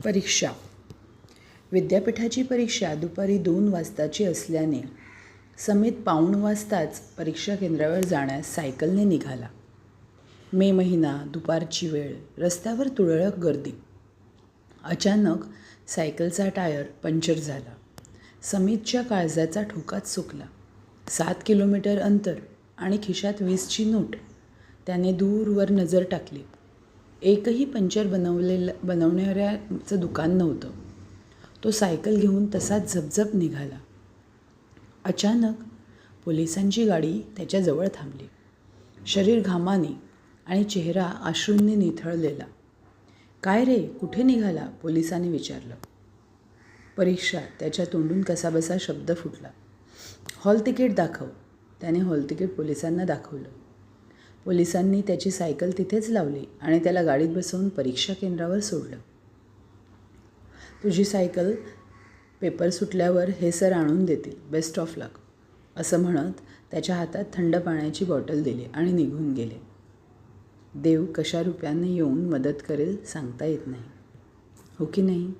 परीक्षा. विद्यापीठाची परीक्षा दुपारी 2 वाजताची असल्याने समित 5:15 वाजताच परीक्षा केंद्रावर जाण्यास सायकलने निघाला. मे महिना, दुपारची वेळ, रस्त्यावर तुरळक गर्दी. अचानक सायकलचा टायर पंक्चर झाला. समितच्या काळजाचा ठोकाच चुकला. 7 किलोमीटर अंतर आणि खिशात 20ची नोट. त्याने दूरवर नजर टाकली. एकही पंक्चर बनवणाऱ्याचं दुकान नव्हतं. तो सायकल घेऊन तसाच झपझप निघाला. अचानक पोलिसांची गाडी त्याच्याजवळ थांबली. शरीर घामाने आणि चेहरा अश्रूंनी निथळलेला. "काय रे, कुठे निघाला?" पोलिसांनी विचारलं. परीक्षा. त्याच्या तोंडून कसाबसा शब्द फुटला. "हॉल तिकीट दाखव." त्याने हॉल तिकीट पोलिसांना दाखवलं. पोलिसांनी त्याची सायकल तिथेच लावली आणि त्याला गाडीत बसवून परीक्षा केंद्रावर सोडलं. "तुझी सायकल पेपर सुटल्यावर हे सर आणून देतील. बेस्ट ऑफ लक," असं म्हणत त्याच्या हातात थंड पाण्याची बॉटल दिली आणि निघून गेले. देव कशा रूपाने येऊन मदत करेल सांगता येत नाही, हो की नाही?